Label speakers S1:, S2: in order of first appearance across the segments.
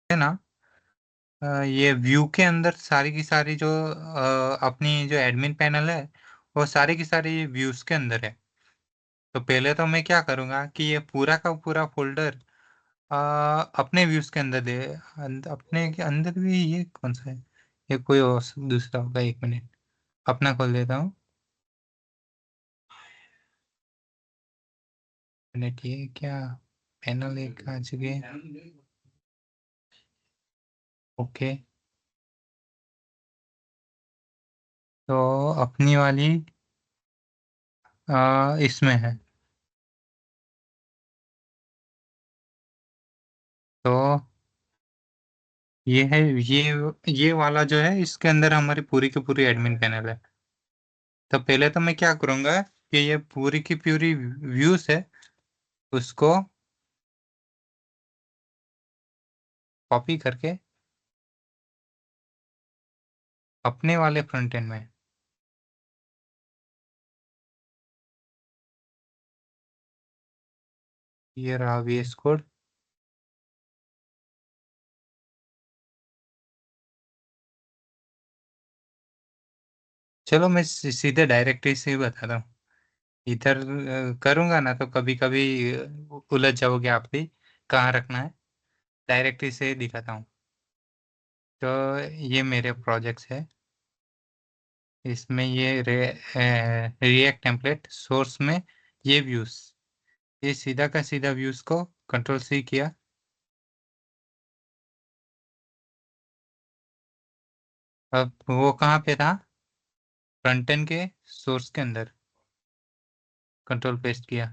S1: है ना। ये व्यू के अंदर सारी की सारी जो अपनी जो एडमिन पैनल है वो सारी की सारी व्यूज के अंदर है। तो पहले तो मैं क्या करूँगा कि ये पूरा का पूरा फोल्डर अपने व्यूज के अंदर दे। अपने के अंदर भी ये कौन सा है? ये कोई और दूसरा होगा। एक मिनट अपना खोल देता हूँ। मिनट ये क्या पैनल एक आ चुके। ओके। तो अपनी वाली इसमें है। तो ये है ये वाला जो है इसके अंदर हमारी पूरी की पूरी एडमिन पैनल है। तो पहले तो मैं क्या करूँगा कि ये पूरी की पूरी व्यूज है उसको कॉपी करके अपने वाले फ्रंट एंड में। ये रहा VS कोड। चलो मैं सीधे डायरेक्टरी से ही बताता हूँ। इधर करूँगा ना तो कभी कभी उलझ जाओगे आप भी कहाँ रखना है। डायरेक्टरी से ही दिखाता हूँ। तो ये मेरे प्रोजेक्ट्स है। इसमें ये रिएक्ट टेम्पलेट सोर्स में ये व्यूज। ये सीधा का सीधा व्यूज को कंट्रोल C किया। अब वो कहाँ पे था? फ्रंट एंड के सोर्स के अंदर कंट्रोल पेस्ट किया।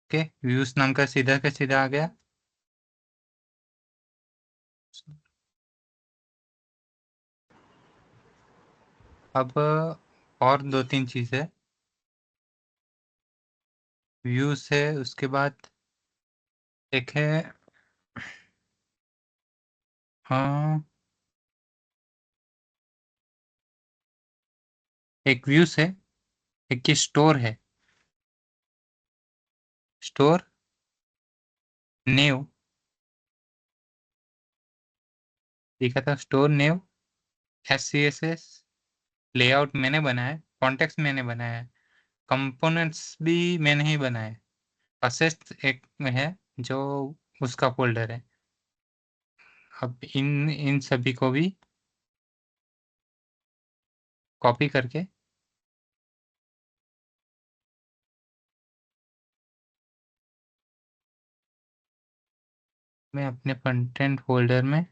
S1: ओके व्यूज नाम का सीधा आ गया। अब और दो तीन चीज़ें व्यूज है उसके बाद एक है हाँ एक व्यूज है एक की स्टोर है। स्टोर न्यू लिखा था स्टोर न्यू SCSS लेआउट मैंने बनाया कॉन्टेक्स्ट मैंने बनाया कंपोनेंट्स भी मैंने ही बनाए। असेस्ट एक में है जो उसका फोल्डर है। अब इन इन सभी को भी कॉपी करके मैं अपने फ्रंट एंड फोल्डर में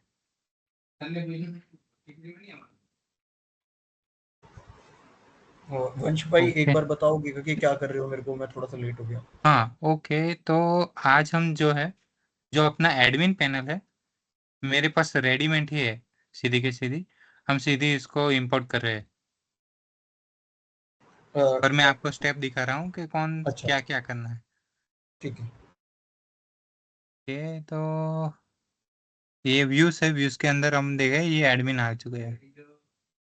S2: वंश भाई एक
S1: ओके।
S2: बार बताओगे कि क्या कर रहे हो? मेरे को, मैं थोड़ा सा लेट हो गया।
S1: हाँ ओके तो आज हम जो है जो अपना एडमिन पैनल है मेरे पास रेडीमेड ही है। सीधी की सीधी हम सीधी इसको इंपोर्ट कर रहे हैं। पर मैं आपको स्टेप दिखा रहा हूँ कि कौन
S2: अच्छा,
S1: क्या क्या करना है।
S2: ठीक है।
S1: ये तो ये व्यूज है व्यूज के अंदर हम देखे ये एडमिन आ चुके हैं।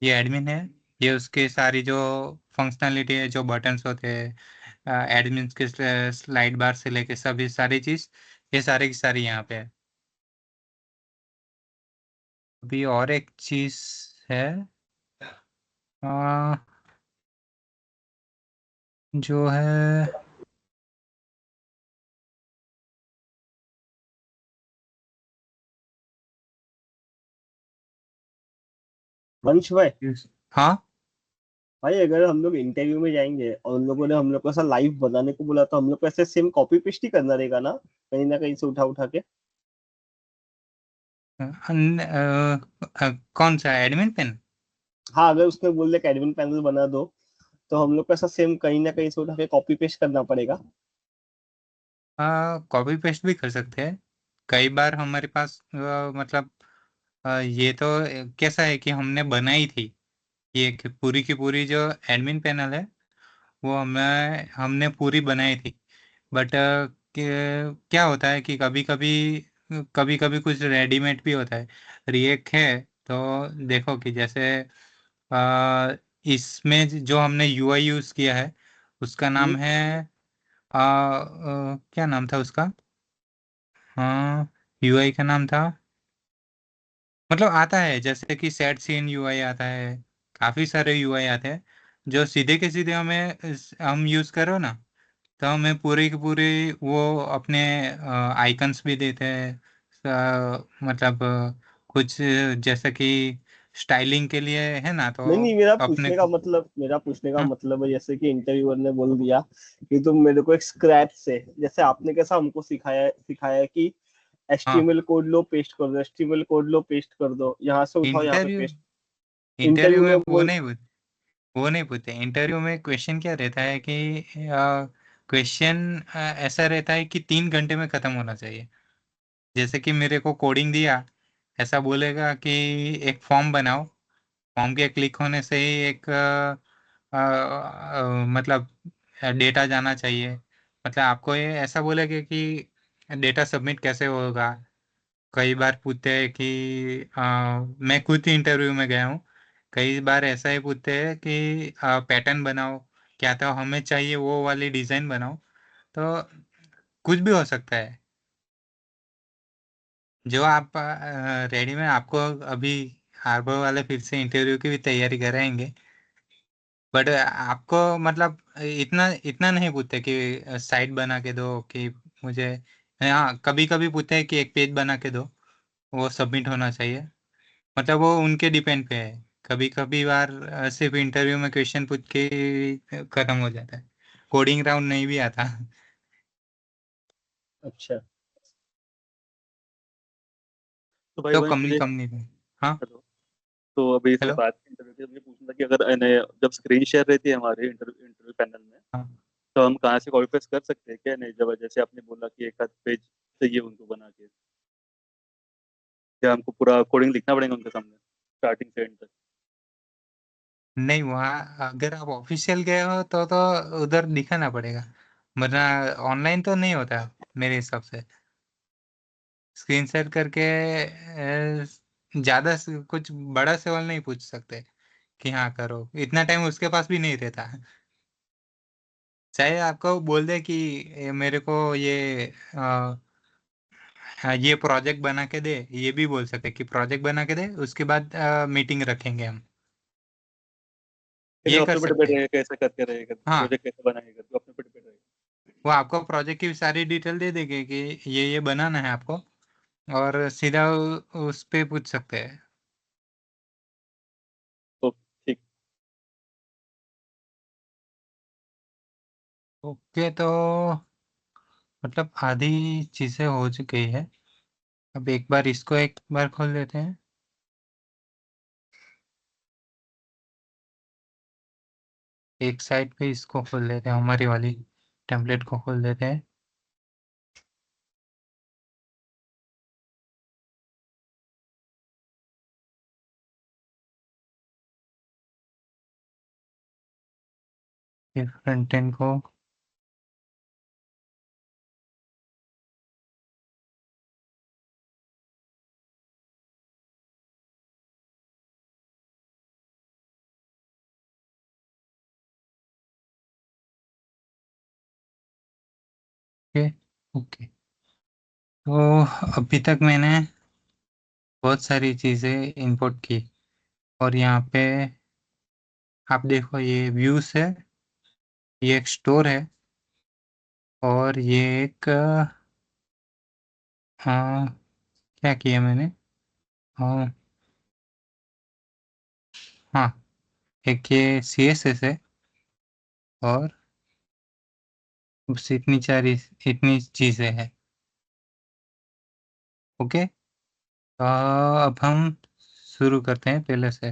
S1: ये एडमिन है। ये उसके सारी जो फंक्शनलिटी है जो बटन्स होते हैं एडमिन के स्लाइड बार से लेके सभी सारी चीज ये सारी की सारी यहाँ पे है। अभी और एक चीज है अ, जो है
S2: वंश भाई,
S1: हाँ
S2: भाई अगर हम लोग इंटरव्यू में जाएंगे और उन लोगों ने हम लोग को ऐसा लाइव बनाने को बोला तो हम लोग को ऐसे सेम कॉपी पेस्ट ही करना रहेगा ना कहीं से उठा उठा के।
S1: कौन सा एडमिन पेन?
S2: हाँ, अगर उसने बोल दिया कि एडमिन पैनल बना दो तो हम लोग को ऐसा सेम कहीं ना कहीं से उठा के कॉपी पेस्ट करना पड़ेगा।
S1: कॉपी पेस्ट भी कर सकते हैं। कई बार हमारे पास मतलब ये तो कैसा है कि हमने बनाई थी ये पूरी की पूरी जो एडमिन पैनल है वो हमें हमने पूरी बनाई थी। बट क्या होता है कि कभी कभी कुछ रेडीमेड भी होता है। रिएक्ट है तो देखो कि जैसे इसमें जो हमने UI यूज़ किया है उसका नाम
S2: हम्म।
S1: है क्या नाम था उसका? हाँ UI का नाम था मतलब आता है, जैसे कि सेट सीन यूआई आता है, काफी सारे यूआई आते हैं जो सीधे के सीधे हमें हम यूज करो ना, तो हमें पूरी की पूरी वो अपने आइकन्स भी देते हैं। मतलब कुछ जैसे कि स्टाइलिंग के लिए है ना, तो
S2: नहीं नहीं,
S1: अपने
S2: मेरा पूछने का
S1: हाँ
S2: मतलब है, जैसे कि इंटरव्यूअर ने बोल दिया कि तुम मेरे को एक स्क्रैच से, जैसे आपने कैसा हमको सिखाया है कि
S1: हाँ।
S2: एचटीएमएल कोड लो पेस्ट कर दो, एचटीएमएल कोड लो पेस्ट कर दो, यहाँ से उठाओ यहाँ पे
S1: इंटरव्यू
S2: पेस्ट।
S1: इंटरव्यू
S2: इंटरव्यू
S1: में
S2: में
S1: वो
S2: बोल।
S1: नहीं वो नहीं पूछते। इंटरव्यू में क्वेश्चन क्या रहता है कि क्वेश्चन ऐसा रहता है कि 3 घंटे में खत्म होना चाहिए। जैसे कि मेरे को कोडिंग दिया, ऐसा बोलेगा कि एक फॉर्म बनाओ, फॉर्म के क्लिक होने से ही एक मतलब डेटा जाना चाहिए। मतलब आपको ये ऐसा बोलेगा कि डेटा सबमिट कैसे होगा। कई बार पूछते हैं कि मैं खुद ही इंटरव्यू में गया हूँ, कई बार ऐसा ही पूछते हैं कि पैटर्न बनाओ, क्या तो हमें चाहिए वो वाली डिज़ाइन बनाओ। तो कुछ भी हो सकता है जो आप रेडी में। आपको अभी हार्बर वाले फिर से इंटरव्यू की भी तैयारी कराएंगे, बट आपको मतलब इतना इतना नहीं पूछते कि साइट बना के दो कि मुझे। हाँ, कभी कभी पूछते हैं कि एक पेज बना के दो, वो सबमिट होना चाहिए। मतलब वो उनके डिपेंड पे है। कभी कभी बार सिर्फ इंटरव्यू में क्वेश्चन पूछ के खत्म हो जाता है, कोडिंग राउंड नहीं भी आता।
S2: अच्छा।
S3: तो भाई
S1: तो
S3: वंश मुझे,
S1: कंपनी में। हाँ।
S3: हेलो, तो अभी इस
S1: हेलो।
S3: बात की इंटरव्यू की मुझे पूछना था कि अगर जब स्क्रीन शेयर रहती है हमारे इंटरव्यू इंटरव्यू पैनल में,
S1: हाँ।
S3: तो हम कहाँ से कॉपी पेस्ट कर सकते हैं क्या? नहीं, जब जैसे आपने बोला कि एक आध पेज चाहिए उनको बना के, क्या हमको पूरा कोडिंग लिखना पड़ेगा उनके सामने स्टार्टिंग से एंड तक?
S1: नहीं, वहाँ अगर आप ऑफिशियल गए हो तो उधर दिखाना पड़ेगा, वरना ऑनलाइन तो नहीं होता मेरे हिसाब से। स्क्रीन शेयर करके ज़्यादा कुछ बड़ा सवाल नहीं पूछ सकते कि हाँ करो, इतना टाइम उसके पास भी नहीं रहता। चाहे आपको बोल दे कि मेरे को ये प्रोजेक्ट बना के दे, ये भी बोल सकते कि प्रोजेक्ट बना के दे, उसके बाद मीटिंग रखेंगे हम,
S3: फिर
S1: ये
S3: वो
S1: कर
S3: अपने पे
S1: सकते
S3: डिपेंड
S1: हैं।
S3: रहेगा कैसे करके रहेगा,
S1: हाँ,
S3: प्रोजेक्ट कैसे बनाएगा, तो अपने पे डिपेंड रहेगा।
S1: वो आपको प्रोजेक्ट की सारी डिटेल दे देंगे कि ये बनाना है आपको, और सीधा उस पे पूछ सकते हैं।
S3: तो ठीक।
S1: ओके, तो मतलब आधी चीज़ें हो चुकी है। अब एक बार इसको एक बार खोल लेते हैं, एक साइड पे इसको खोल लेते हैं, हमारी वाली टेम्पलेट को खोल देते हैं। फिर फ्रंट एंड को ओके। ओके, तो अभी तक मैंने बहुत सारी चीज़ें इंपोर्ट की, और यहाँ पे आप देखो ये व्यूज है, ये एक स्टोर है, और ये एक क्या किया मैंने। हाँ। हाँ, एक ये CSS है, और बस इतनी चीज़ें हैं। ओके, तो अब हम शुरू करते हैं पहले से।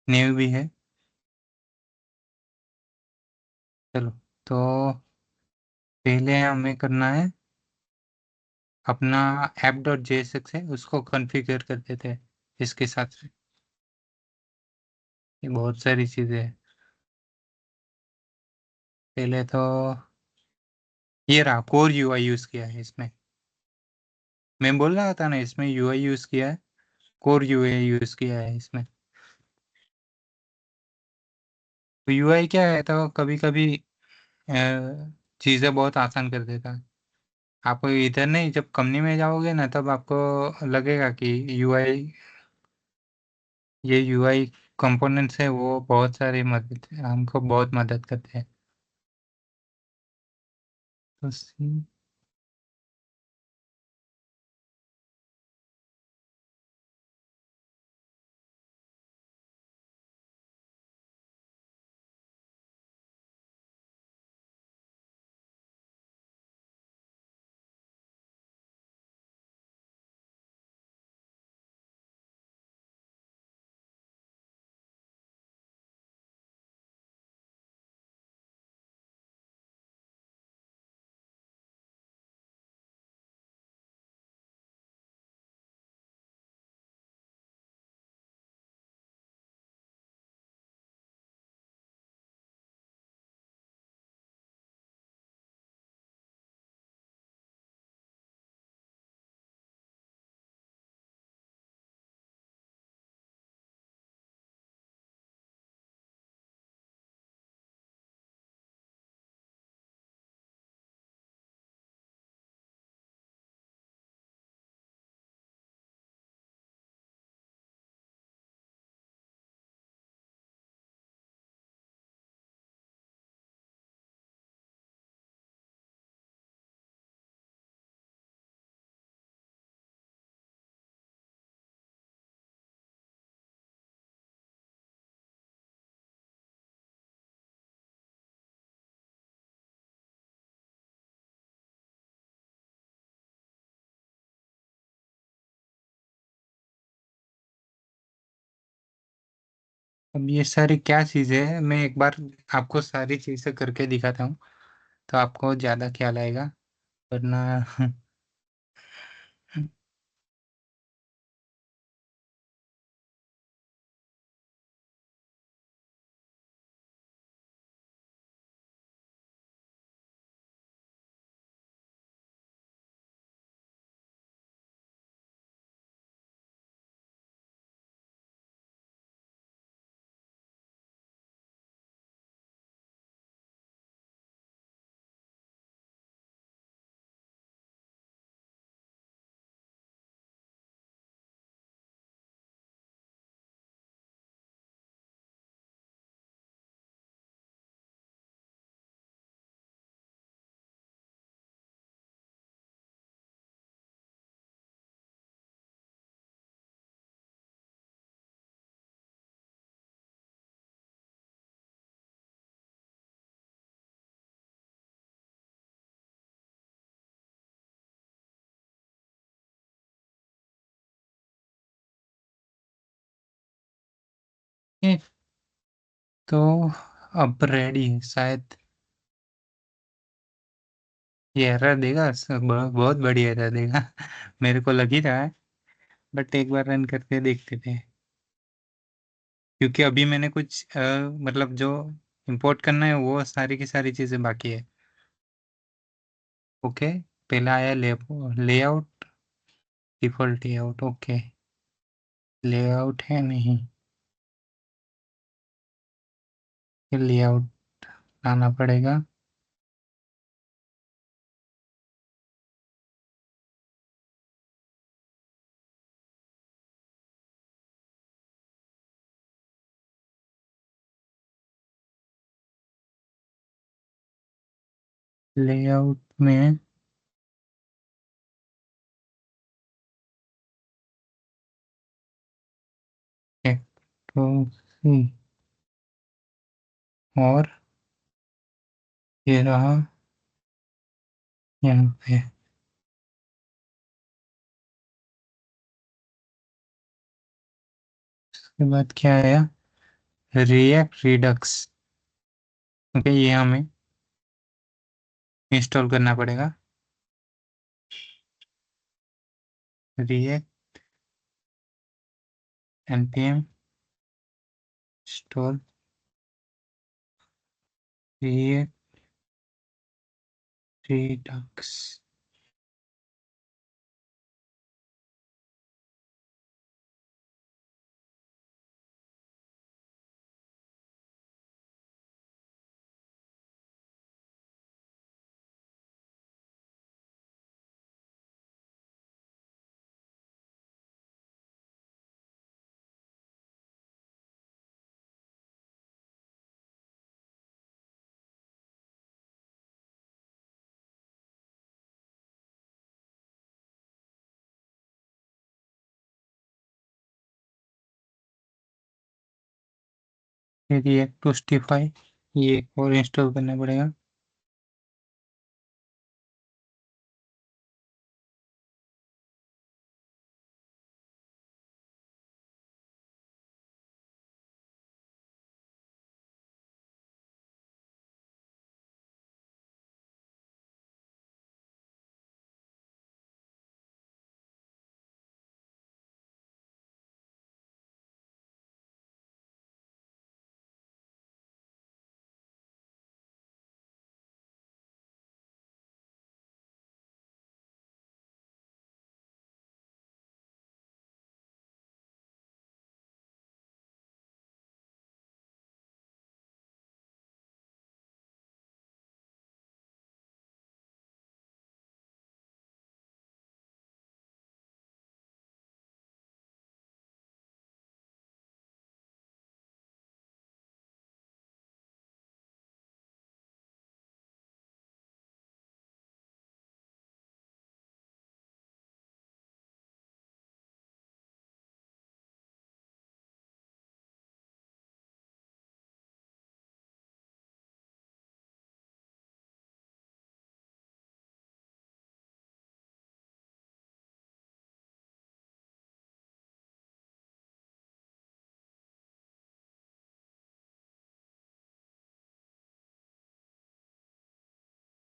S1: न्यू भी है, चलो। तो पहले हमें करना है अपना app.jsx है उसको कॉन्फ़िगर कर देते हैं इसके साथ। ये बहुत सारी चीज़ें हैं। पहले तो ये रहा, कोर यूआई यूज़ किया है इसमें। मैं बोल रहा था ना, इसमें यूआई यूज़ किया है, कोर यूआई यूज़ किया है इसमें। तो यूआई क्या है, तो कभी कभी चीज़ें बहुत आसान कर देता है। आपको इधर नहीं, जब कंपनी में जाओगे ना तब आपको लगेगा कि यूआई ये यूआई कंपोनेंट्स है वो बहुत सारी मदद हमको बहुत मदद करते हैं। तो अब ये सारी क्या चीज़ें है, मैं एक बार आपको सारी चीज़ें करके दिखाता हूँ तो आपको ज़्यादा ख्याल आएगा, वरना ये तो अब रेडी है शायद। ये एरर देगा, बहुत बड़ी एरर देगा मेरे को लग ही रहा है, बट एक बार रन करके देखते थे, क्योंकि अभी मैंने कुछ मतलब जो इंपोर्ट करना है वो सारी की सारी चीज़ें बाकी है। ओके, पहला आया layout, default layout. Okay, layout है नहीं, ये लेआउट लाना पड़ेगा। लेआउट में तो और ये रहा यहाँ पे। उसके बाद क्या आया, रिएक्ट रिडक्स। ओके, ये हमें इंस्टॉल करना पड़ेगा। React npm install React Redux. React toastify, ये एक और इंस्टॉल करना पड़ेगा।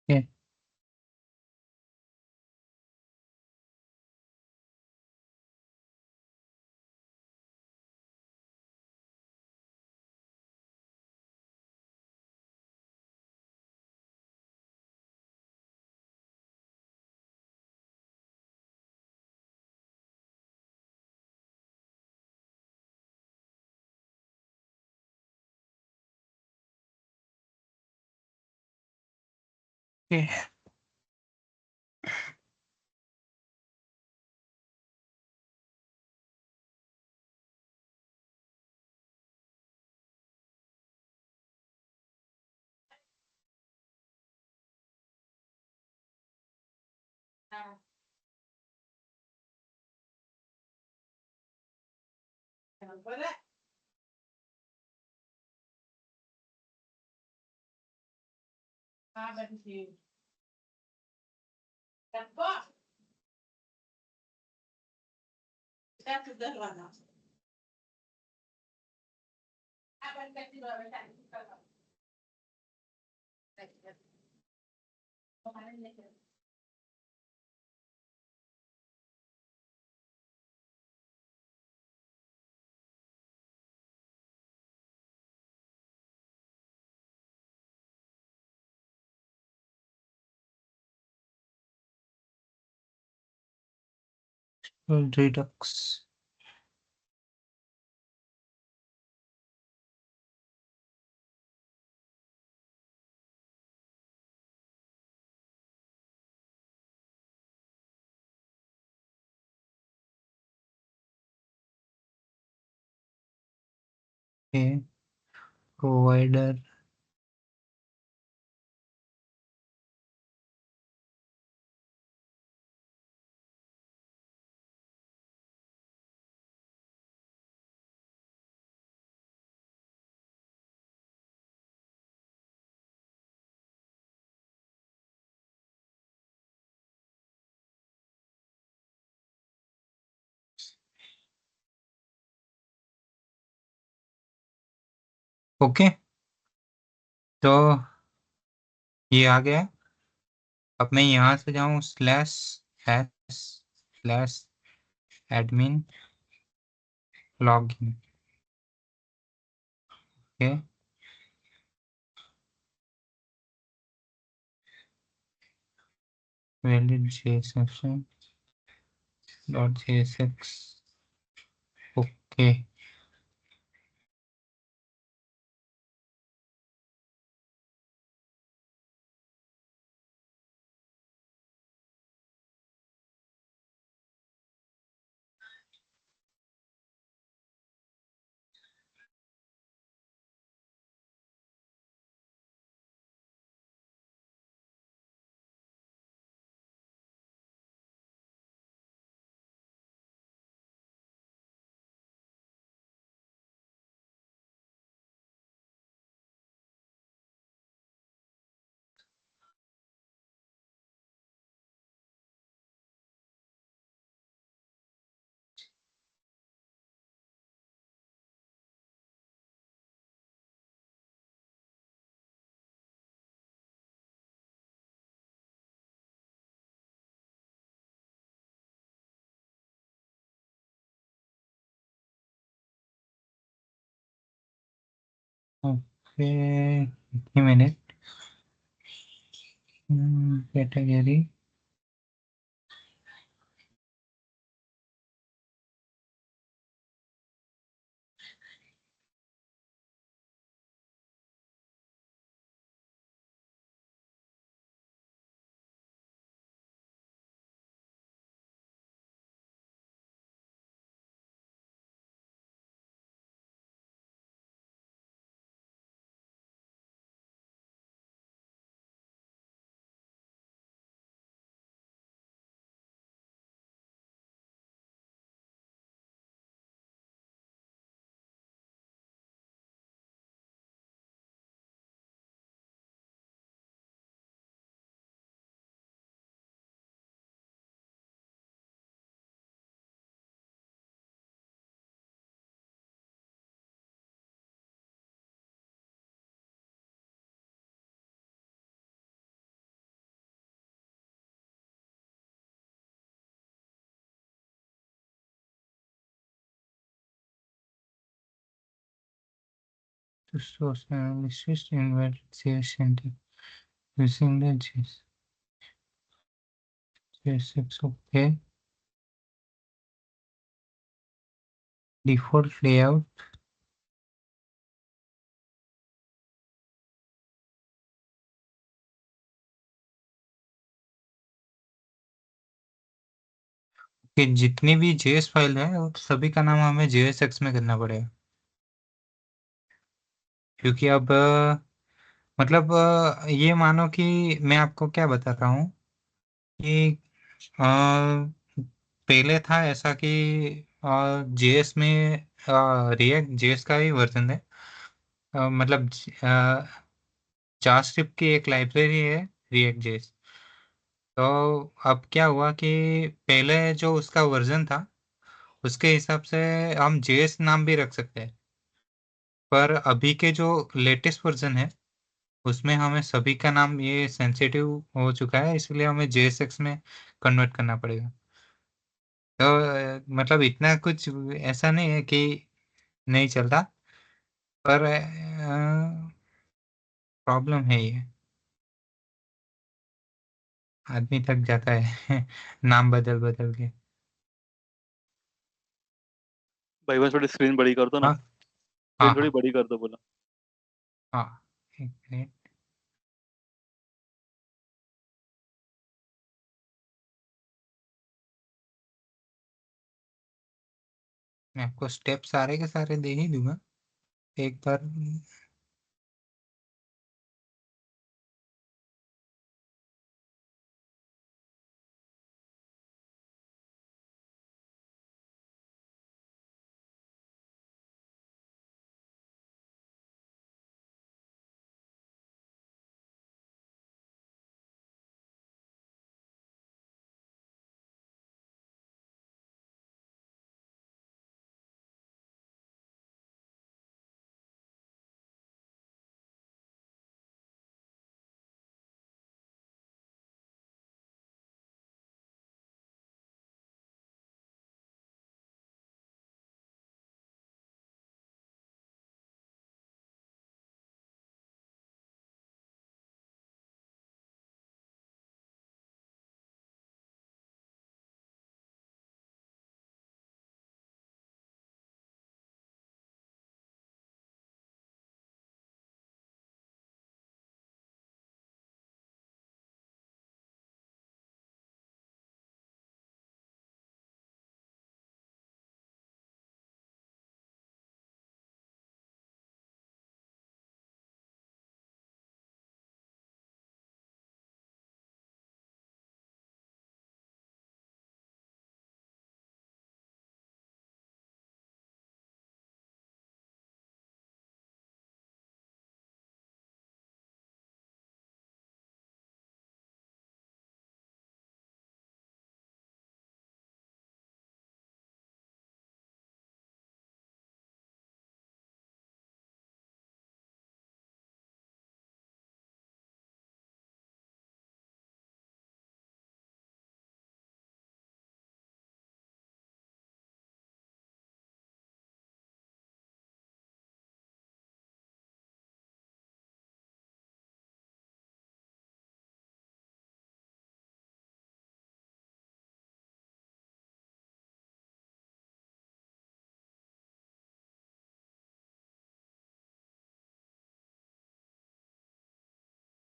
S1: ये ये रिडक्स। ये प्रोवाइडर ओके। तो ये आ गया। अब मैं यहाँ से जाऊँ slash S slash admin login. Okay, valid JSX dot JSX। Okay, कितनी minute category to source analysis investigation using the JSX. Okay. Default layout. कि जितनी भी जेएस फाइल है वो सभी का नाम हमें JSX में करना पड़ेगा, क्योंकि अब मतलब ये मानो कि मैं आपको क्या बता रहा हूँ कि पहले था ऐसा कि जेएस में रिएक्ट जेएस का ही वर्जन है, मतलब जावास्क्रिप्ट की एक लाइब्रेरी है रिएक्ट जेएस। तो अब क्या हुआ कि पहले जो उसका वर्जन था उसके हिसाब से हम जेएस नाम भी रख सकते हैं, पर अभी के जो लेटेस्ट वर्जन है उसमें हमें सभी का नाम ये सेंसिटिव हो चुका है, इसलिए हमें JSX में कन्वर्ट करना पड़ेगा। तो मतलब इतना कुछ ऐसा नहीं है कि नहीं चलता, पर प्रॉब्लम है ये, आदमी थक जाता है नाम बदल बदल के।
S3: भाई बस थोड़ी स्क्रीन बड़ी कर दो ना,
S1: हाँ हाँ
S3: स्क्रीन थोड़ी
S1: हाँ
S3: बड़ी कर दो बोला।
S1: हाँ, एक मिनट, मैं आपको स्टेप सारे के सारे दे ही दूंगा एक बार।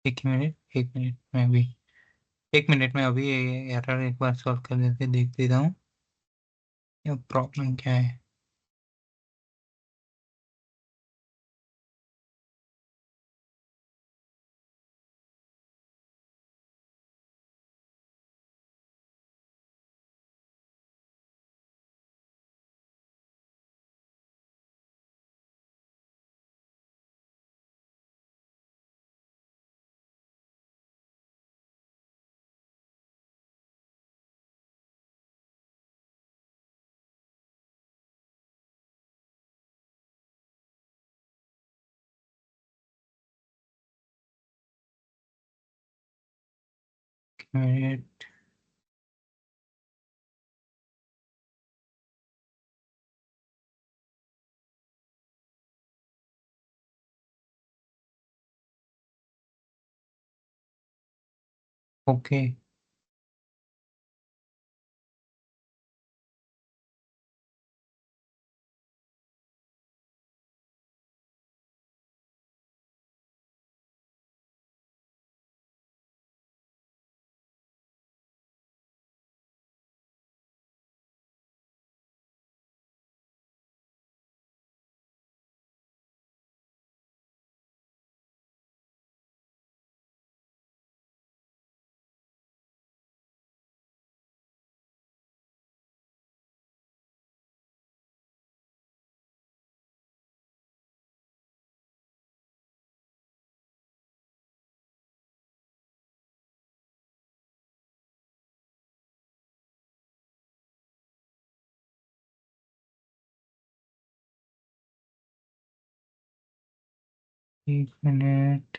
S1: एक मिनट में अभी, एक मिनट में अभी एरर एक बार सॉल्व कर देते देख लेता हूँ ये प्रॉब्लम क्या है। एक मिनट। ओके एक मिनट।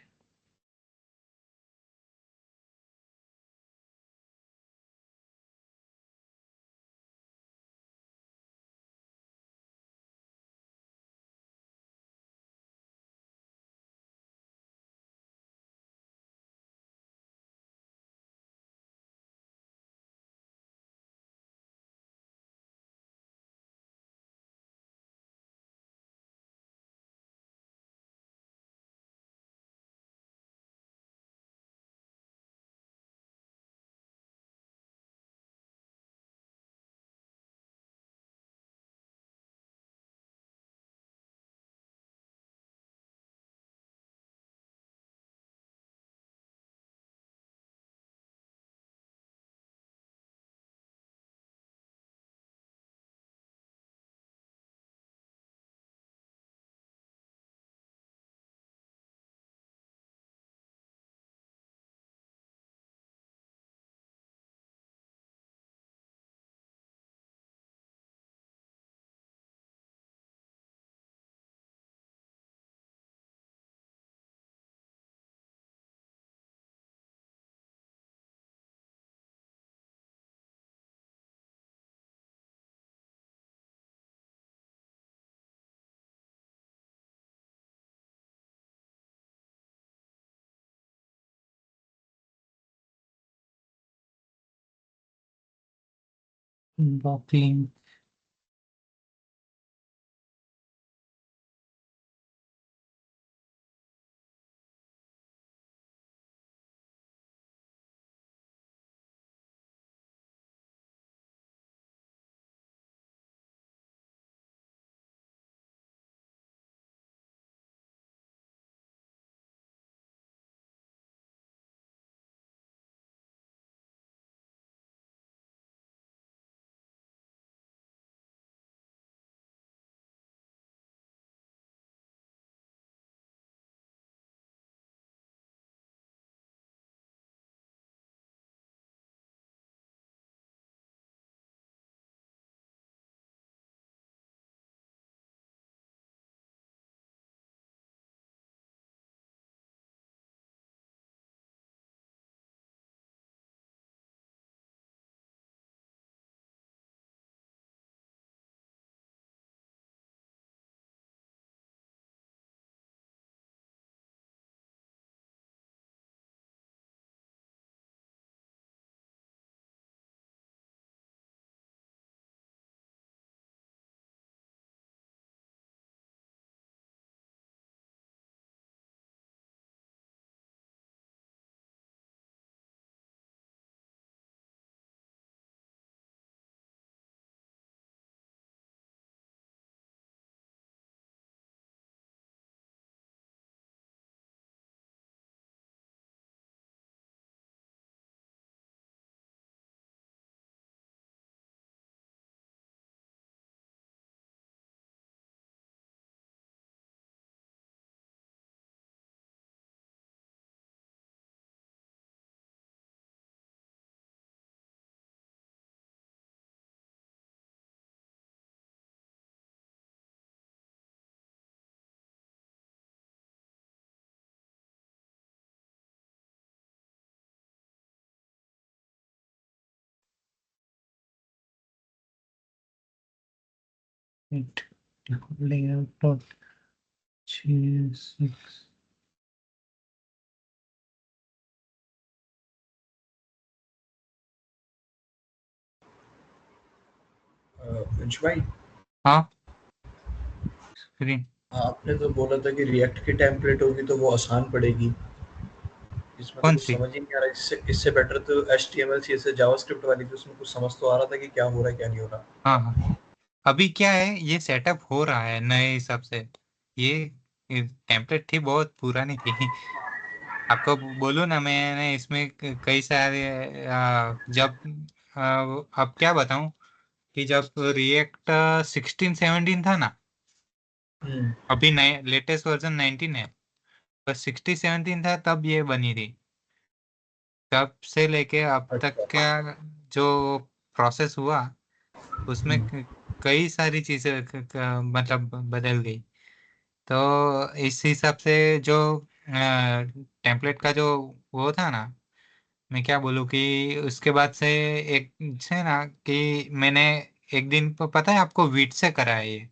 S1: बॉकलिंग। 8 layout dot JSX.
S4: अंश भाई,
S1: हाँ स्क्रीन
S4: आपने तो बोला था कि रिएक्ट की टेम्पलेट होगी तो वो आसान पड़ेगी। इसमें तो
S1: कौन
S4: कुछ
S1: सी?
S4: समझ ही नहीं आ रहा। इससे इससे बेटर तो HTML CSS जावास्क्रिप्ट वाली थी, उसमें कुछ समझ तो आ रहा था कि क्या हो रहा है क्या नहीं हो रहा।
S1: हाँ हाँ, अभी क्या है, ये सेटअप हो रहा है नए हिसाब से। ये टेम्पलेट थी, बहुत पुरानी थी। आपको बोलूँ ना, मैंने इसमें कई सारे जब अब क्या बताऊं, कि जब रिएक्ट 16 17 था ना,
S4: हम्म।
S1: अभी नए लेटेस्ट वर्जन 19 है, बस 16 17 था तब ये बनी थी। तब से लेके अब तक
S4: अच्छा।
S1: क्या जो प्रोसेस हुआ, उसमें
S4: हम्म।
S1: कई सारी चीजें मतलब बदल गई। तो इस हिसाब से जो टेम्पलेट का जो वो था ना, मैं क्या बोलूँ कि उसके बाद से एक है ना कि मैंने एक दिन पता है आपको, वीट से करा है ये।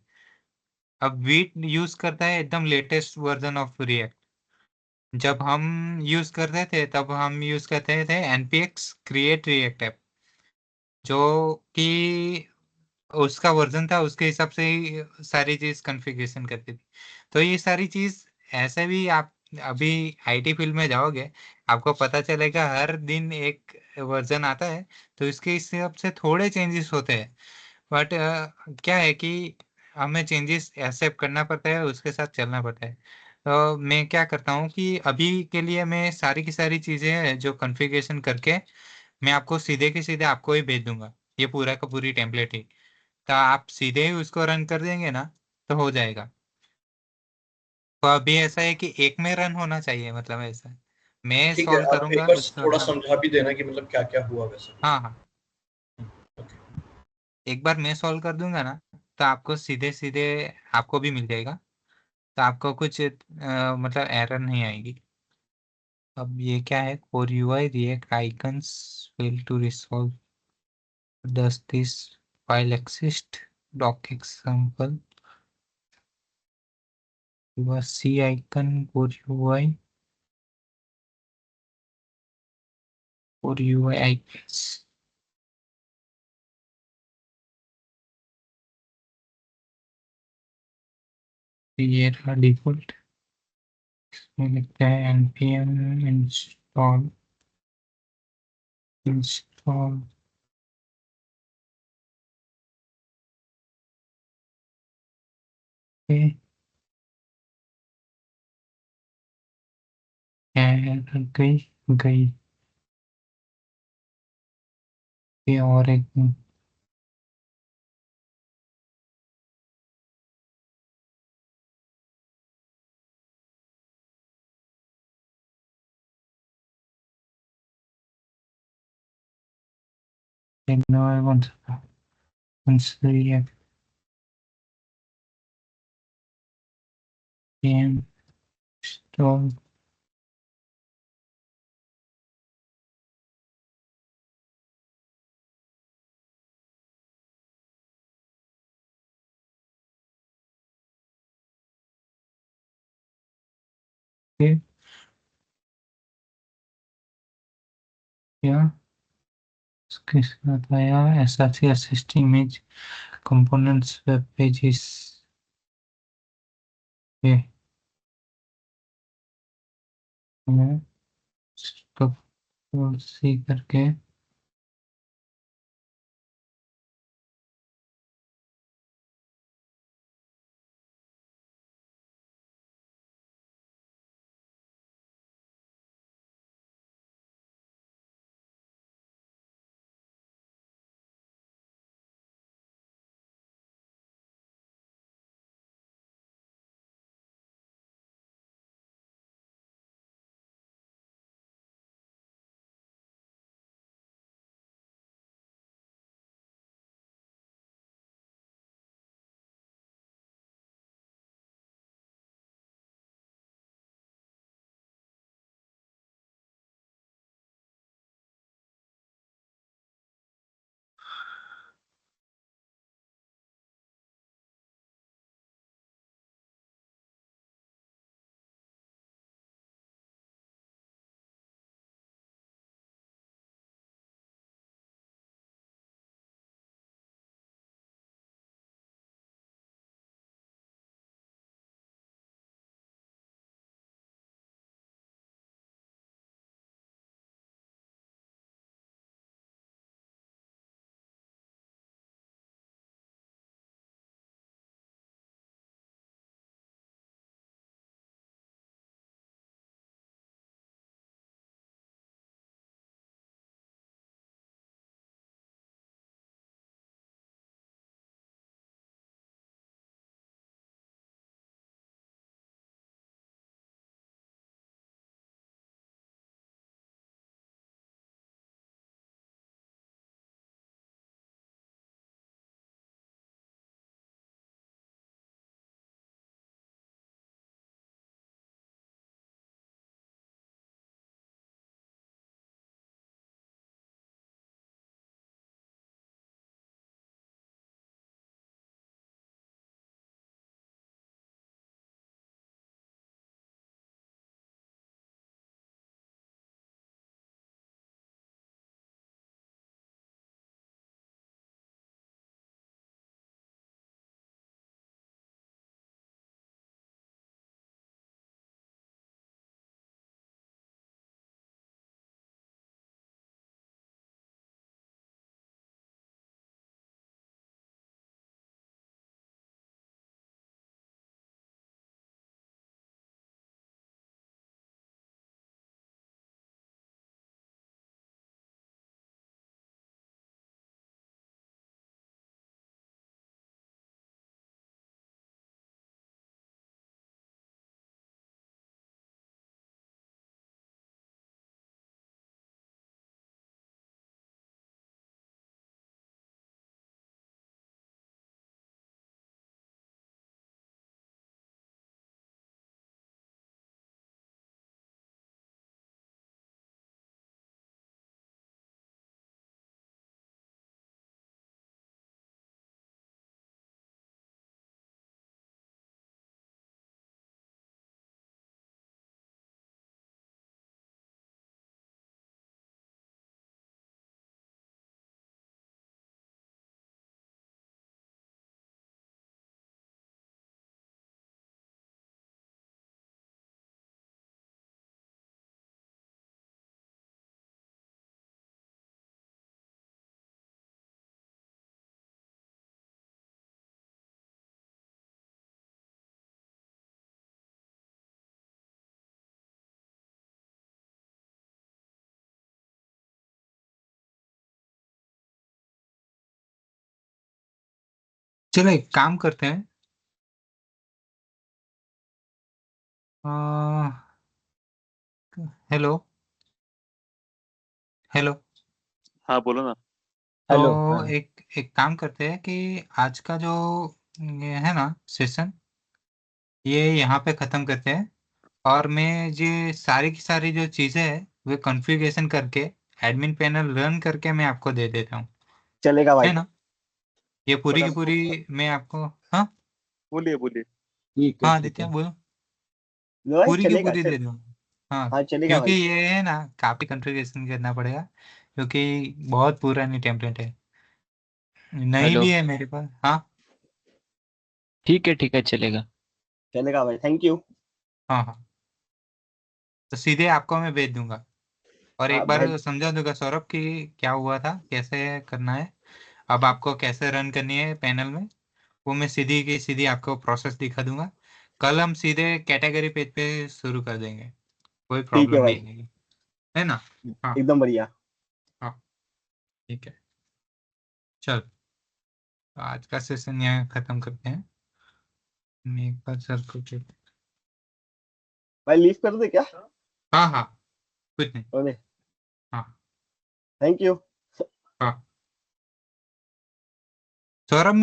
S1: अब वीट यूज करता है एकदम लेटेस्ट वर्जन ऑफ रिएक्ट। जब हम यूज करते थे तब हम यूज करते थे npx क्रिएट रिएक्ट ऐप, जो कि उसका वर्जन था, उसके हिसाब से ही सारी चीज कॉन्फ़िगरेशन करती थी। तो ये सारी चीज ऐसे भी आप अभी आईटी फील्ड में जाओगे, आपको पता चलेगा हर दिन एक वर्जन आता है। तो इसके हिसाब से थोड़े चेंजेस होते हैं, बट क्या है कि हमें चेंजेस एक्सेप्ट करना पड़ता है, उसके साथ चलना पड़ता है। तो मैं क्या करता हूँ कि अभी के लिए मैं सारी की सारी चीज़ें जो कॉन्फ़िगरेशन करके मैं आपको सीधे के सीधे आपको ही भेज दूंगा, ये पूरा का पूरी टेम्पलेट ही। तो आप सीधे ही उसको रन कर देंगे ना, तो हो जाएगा। तो अभी ऐसा है कि एक में रन होना चाहिए, मतलब ऐसा है। मैं
S4: ठीक है,
S1: सॉल्व
S4: आप एक
S1: करूंगा
S4: बार
S1: उसका,
S4: थोड़ा
S1: हाँ।
S4: समझा भी देना कि मतलब क्या क्या हुआ वैसे।
S1: हाँ हाँ,
S4: ओके।
S1: एक बार मैं सॉल्व कर दूंगा ना, तो आपको सीधे सीधे आपको भी मिल जाएगा। तो आपको कुछ मतलब एरर नहीं आएगी। अब ये क्या है, core UI react icons fail to resolve, does this file exist, doc example, C icon core UI, core UI icons, ये रहा डिफॉल्ट। में लिखता है npm इंस्टॉल, इंस्टॉल के एरर गई गई, ये और एक इग्नोर कौन सा था, react install के या इसके साथ आया src assist image components web pages ये हमें इसको सी करके चलो एक काम करते हैं। Hello hello.
S3: हाँ बोलो ना।
S2: हेलो।
S1: तो
S2: हाँ
S1: एक एक काम करते हैं कि आज का जो ये है ना सेशन, ये यहाँ पे ख़त्म करते हैं। और मैं ये सारी की सारी जो चीज़ें हैं वे कॉन्फ़िगरेशन करके एडमिन पैनल रन करके मैं आपको दे देता हूँ,
S2: चलेगा भाई।
S1: है ना? ये पूरी की
S2: फटाफट।
S1: पूरी मैं आपको। हाँ
S3: बोलिए बोलिए।
S2: ठीक है
S1: हाँ
S2: ठीक
S1: आदित्य
S2: है।
S1: बोलो।
S2: लो भाई
S1: पूरी की
S2: चलेगा
S1: पूरी
S2: चल।
S1: दे दो। हाँ
S2: हाँ चलेगा
S1: क्योंकि
S2: भाई।
S1: ये है ना काफ़ी कॉन्फ़िगरेशन करना पड़ेगा, क्योंकि बहुत पुरानी टेम्पलेट है, नई
S5: हेलो।
S1: भी है मेरे पास। हाँ
S5: ठीक है चलेगा।
S2: चलेगा भाई, थैंक यू।
S1: हाँ हाँ, तो सीधे आपको मैं भेज दूंगा और
S2: हाँ
S1: एक बार
S2: भाई।
S1: समझा दूंगा सौरभ कि क्या हुआ था, कैसे करना है, अब आपको कैसे रन करनी है पैनल में। वो मैं सीधी की सीधी आपको प्रोसेस दिखा दूंगा। कल हम सीधे कैटेगरी पेज पे शुरू कर देंगे, कोई
S2: ठीक
S1: प्रॉब्लम
S2: है
S1: नहीं
S2: भाई,
S1: है, है ना? हाँ
S2: एकदम बढ़िया।
S1: हाँ ठीक है। चल, तो आज का सेशन यहाँ खत्म करते हैं। मैं एक बार सर को
S2: भाई लीव कर दे क्या?
S1: हाँ हाँ, कुछ नहीं।
S2: अरे
S1: हाँ
S2: थैंक यू।
S1: हाँ, सौरभ